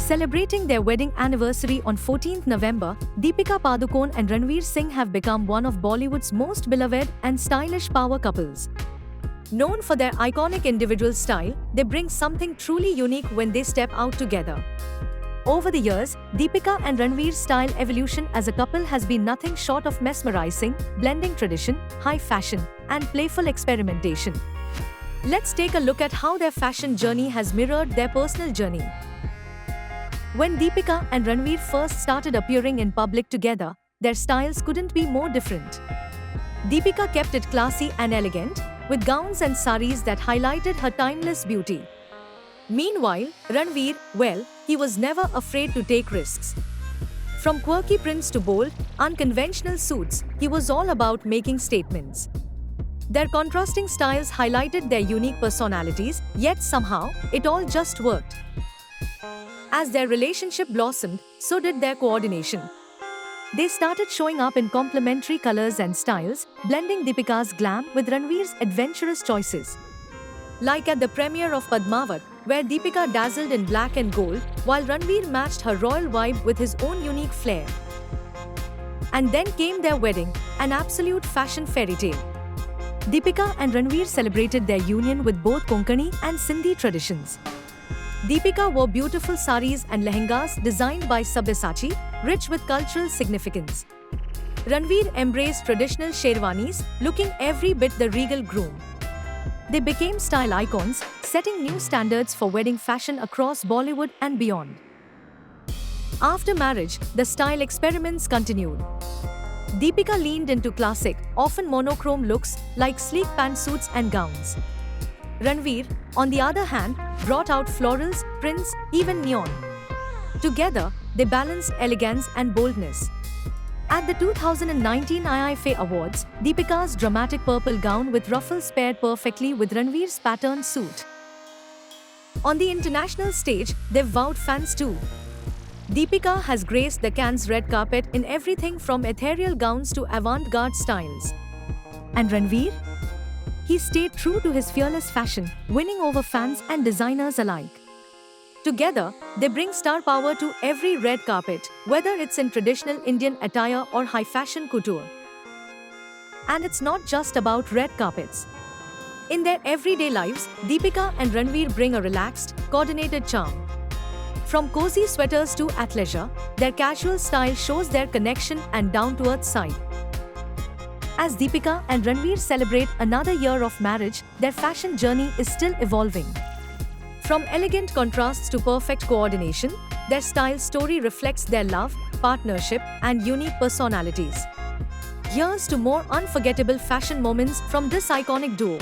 Celebrating their wedding anniversary on 14th November, Deepika Padukone and Ranveer Singh have become one of Bollywood's most beloved and stylish power couples. Known for their iconic individual style, they bring something truly unique when they step out together. Over the years, Deepika and Ranveer's style evolution as a couple has been nothing short of mesmerizing, blending tradition, high fashion, and playful experimentation. Let's take a look at how their fashion journey has mirrored their personal journey. When Deepika and Ranveer first started appearing in public together, their styles couldn't be more different. Deepika kept it classy and elegant, with gowns and saris that highlighted her timeless beauty. Meanwhile, Ranveer, well, he was never afraid to take risks. From quirky prints to bold, unconventional suits, he was all about making statements. Their contrasting styles highlighted their unique personalities, yet somehow, it all just worked. As their relationship blossomed, so did their coordination. They started showing up in complementary colors and styles, blending Deepika's glam with Ranveer's adventurous choices. Like at the premiere of Padmavat, where Deepika dazzled in black and gold, while Ranveer matched her royal vibe with his own unique flair. And then came their wedding, an absolute fashion fairy tale. Deepika and Ranveer celebrated their union with both Konkani and Sindhi traditions. Deepika wore beautiful saris and lehengas designed by Sabyasachi, rich with cultural significance. Ranveer embraced traditional sherwanis, looking every bit the regal groom. They became style icons, setting new standards for wedding fashion across Bollywood and beyond. After marriage, the style experiments continued. Deepika leaned into classic, often monochrome looks like sleek pantsuits and gowns. Ranveer, on the other hand, brought out florals, prints, even neon. Together, they balanced elegance and boldness. At the 2019 IIFA Awards, Deepika's dramatic purple gown with ruffles paired perfectly with Ranveer's patterned suit. On the international stage, they've wowed fans too. Deepika has graced the Cannes red carpet in everything from ethereal gowns to avant-garde styles. And Ranveer? He stayed true to his fearless fashion, winning over fans and designers alike. Together, they bring star power to every red carpet, whether it's in traditional Indian attire or high-fashion couture. And it's not just about red carpets. In their everyday lives, Deepika and Ranveer bring a relaxed, coordinated charm. From cozy sweaters to athleisure, their casual style shows their connection and down-to-earth side. As Deepika and Ranveer celebrate another year of marriage, their fashion journey is still evolving. From elegant contrasts to perfect coordination, their style story reflects their love, partnership, and unique personalities. Here's to more unforgettable fashion moments from this iconic duo.